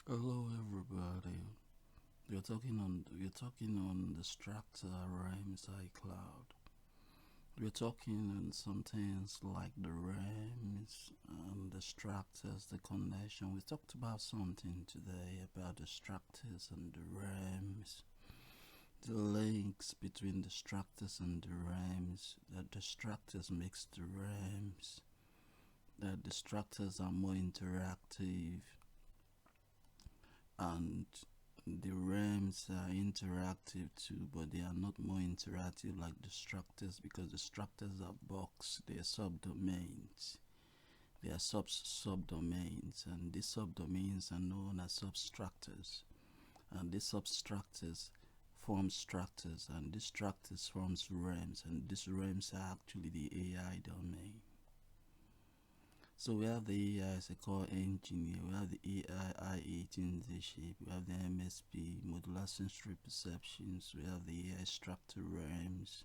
Hello everybody. We're talking on the STRATA REALM's iCloud. We're talking on some things like the REALMs and the structures, the connection. We talked about something today about the structures and the REALMs, the links between the structures and the REALMs, that the structures makes the REALMs, that the structures are more interactive, and the REMs are interactive too, but they are not more interactive like the structures, because the structures are boxed, they are subdomains. They are subdomains, and these subdomains are known as substructures. And these substructures form structures, and these structures forms REMs, and these REMs are actually the AI domain. So we have the AI as a core engine here. We have the AI I18 Z-shape. We have the MSP, modular sensory perceptions. We have the AI structure REMs.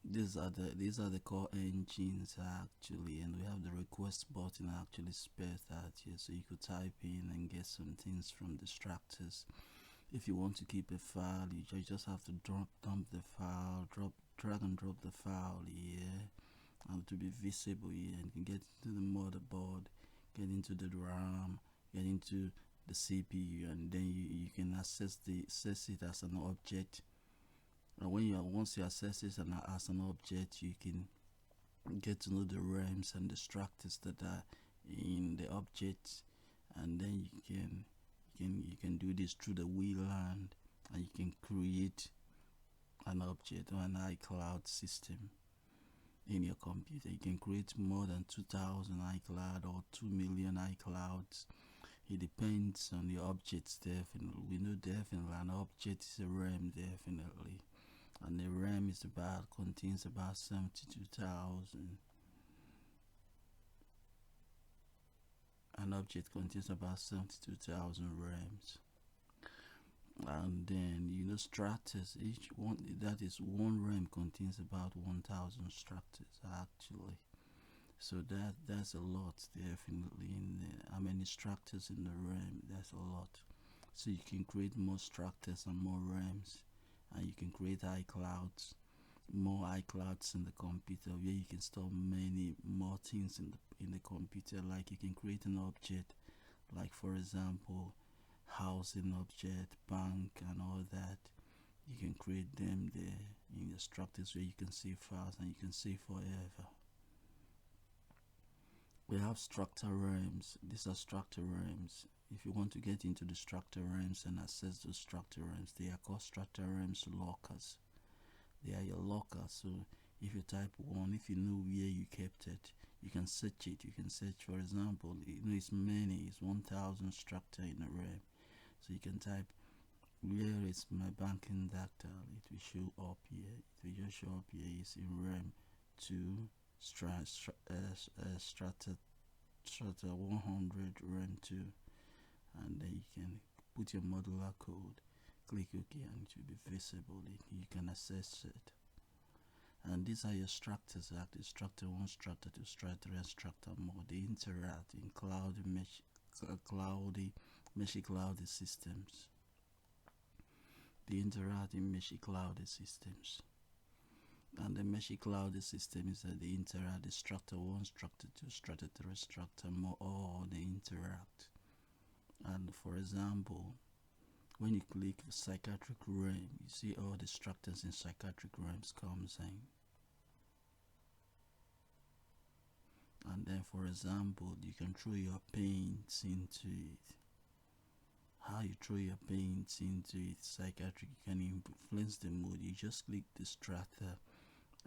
These are the core engines actually, and we have the request button actually spared out here, so you could type in and get some things from the structures. If you want to keep a file, you just have to dump the file, drag and drop the file here, and to be visible here, and you can get into the motherboard, get into the RAM, get into the CPU, and then you can access it as an object. And once you access it as an object, you can get to know the REMs and the structures that are in the object, and then you can do this through the VLAN, and you can create an object or an iCloud system in your computer. You can create more than 2,000 iCloud or 2 million iClouds. It depends on the objects. Definitely, we know definitely an object is a REM, definitely, and the REM contains about 72,000. An object contains about 72,000 REMs. And then structures, each one, that is one REM contains about 1,000 structures actually. So that's a lot, definitely. In there, how many structures in the REM? That's a lot. So you can create more structures and more REMs, and you can create iClouds, more iClouds in the computer, where you can store many more things in the computer. Like you can create an object, like for example housing object, bank, and all that. You can create them there in the structures where you can save files and you can save forever. We have structure REMs. These are structure REMs. If you want to get into the structure REMs and access those structure REMs, they are called structure REMs lockers. They are your lockers. So if you type one, if you know where you kept it, you can search it. You can search, for example, it's many, it's 1,000 structure in a REM. So you can type, where is my banking data? It will show up here. It will just show up here. It's in REM 2, strata 100 REM 2, and then you can put your modular code, click OK, and it will be visible. You can access it. And these are your structures, actually structure 1, structure 2, structure 3, and structure more. They interact in meshy cloudy systems. They interact in meshy cloudy systems. And the meshy cloudy system is that they interact, the structure 1, structure 2, structure 3, structure more, all they interact. And for example, when you click psychiatric REM, you see all the structures in psychiatric REMs comes in. And then for example, you can throw your paints into it. How you throw your paints into it, psychiatric, you can influence the mood. You just click the strata.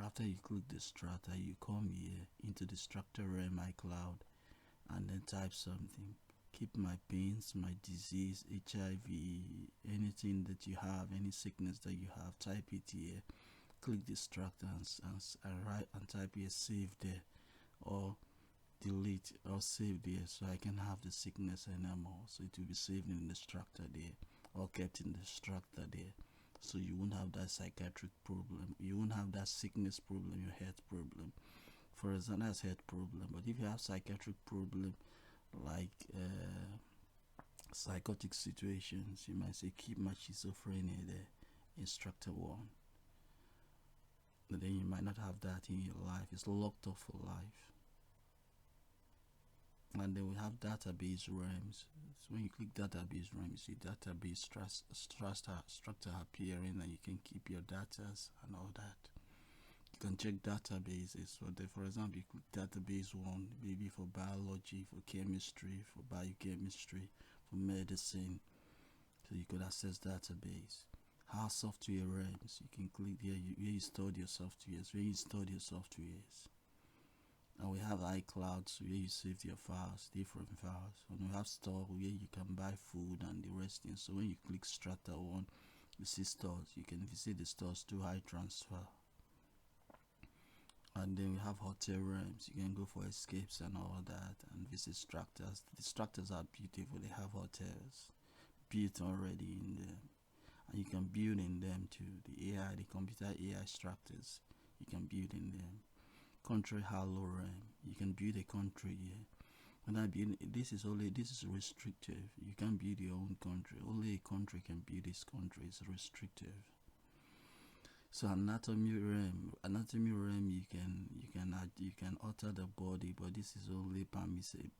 After you click the strata, you come here into the structure REM iCloud, and then type something. Keep my pains, my disease, HIV, anything that you have, any sickness that you have, type it here. Click the strata and write and type here save there, or delete or save there, so I can have the sickness anymore. So it will be saved in the structure there, or kept in the structure there. So you won't have that psychiatric problem, you won't have that sickness problem, your health problem. For example, that's health problem. But if you have psychiatric problem, like psychotic situations. You might say, keep my schizophrenia there in Strata 1. But then you might not have that in your life. It's locked up for life. And then we have database realms. So when you click database realm, you see database structure appearing, and you can keep your data and all that. You can check databases. So for example, you click database 1, maybe for biology, for chemistry, for biochemistry, for medicine. So you could access database. How software realms, you can click here where you stored your softwares, where you stored your softwares. And we have iCLOUD, so where you save your files, different files. And we have store where you can buy food and the rest. So when you click Strata 1, you see stores. You can visit the stores through iTransfer. And then we have hotel realms. You can go for escapes and all that and visit structures. The structures are beautiful. They have hotels built already in them. And you can build in them too. The AI, the computer AI structures, you can build in them. Country halo realm, you can build a country here. When I build, this is restrictive. You can't build your own country. Only a country can build this country. It's restrictive. So anatomy realm, you can alter the body, but this is only permitted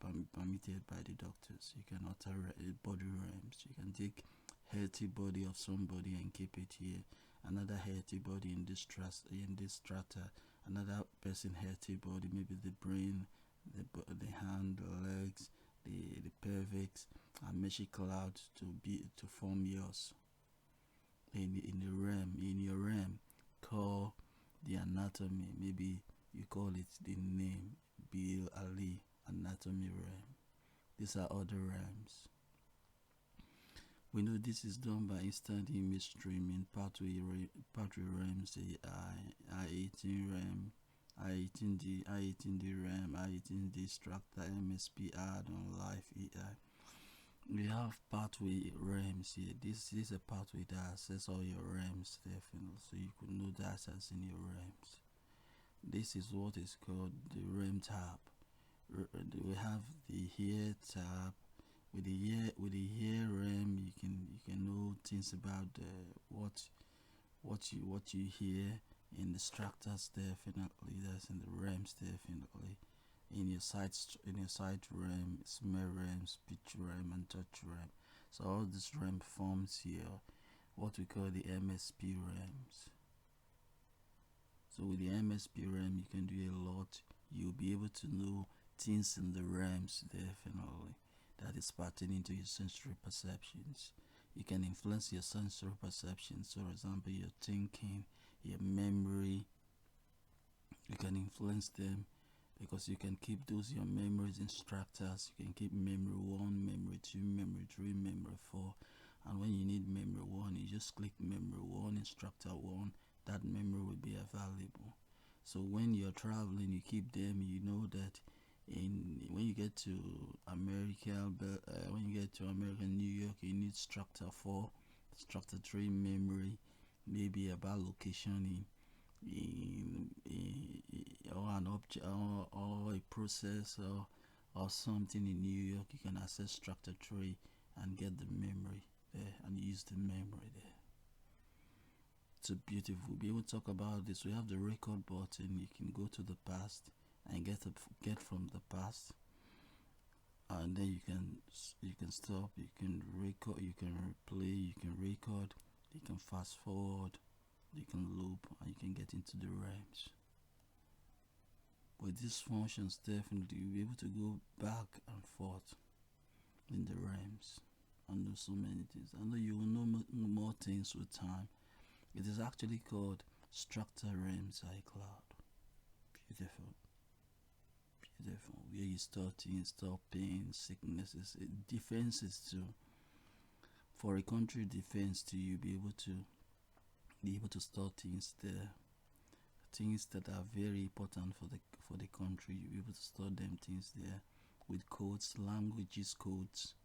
by the doctors. You can alter body realms. You can take healthy body of somebody and keep it here. Another healthy body in this strata. Another person healthy body, maybe the brain, the hand, the legs, the pelvis, and mesh cloud to form yours. In your realm, call the anatomy. Maybe you call it the name Bill Ali anatomy realm. These are other realms. We know this is done by instant image streaming, pathway realms, the I18 realm, I18D realm, I18D Strata, MSP add-on live AI. We have pathway realms here. This is a pathway that access all your realms, definitely, so you could know that as in your realms. This is what is called the realm tab. We have the here tab. With the here realm, you can know things about what you hear in the structures, definitely. That's in the realms, definitely. In your sight realm, smell realm, speech realm, and touch realm. So all this realm forms here what we call the MSP realms. So with the MSP realm, you can do a lot. You'll be able to know things in the realms, definitely, that is pertaining to your sensory perceptions. You can influence your sensory perceptions. So, for example, your thinking, your memory, you can influence them, because you can keep your memories in structures. You can keep memory 1, memory 2, memory 3, memory 4. And when you need memory 1, you just click memory 1 in Strata 1. That memory will be available. So when you're traveling, you keep them. You know that when you get to America, New York, you need Strata 4, Strata 3 memory, maybe about location or an object or a process or something in New York. You can access Strata 3 and get the memory there and use the memory there. It's a beautiful. We'll be able to talk about this. We have the record button. You can go to the past and get from the past, and then you can stop, you can record, you can replay, you can record, you can fast forward, you can loop, and you can get into the realms. With these functions, definitely you'll be able to go back and forth in the realms and know so many things. I know you will know more things with time. It is actually called STRATA REALMs iCLOUD. Beautiful. Where you store things, store pain, sicknesses, defenses too. For a country defense too, you'll be able to store things there. Things that are very important for the country, you'll be able to store them things there with codes, languages codes,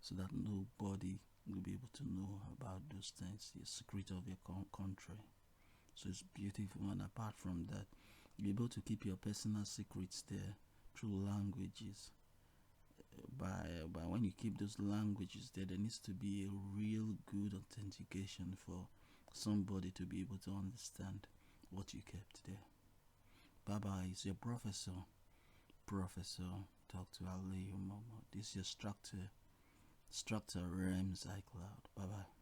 so that nobody will be able to know about those things, the secret of your country. So it's beautiful. And apart from that, you'll be able to keep your personal secrets there through languages. by when you keep those languages there needs to be a real good authentication for somebody to be able to understand what you kept there. Bye bye. It's your professor. Talk to ALIYO MOMOT. This is your STRATA REALM's iCLOUD. Bye bye.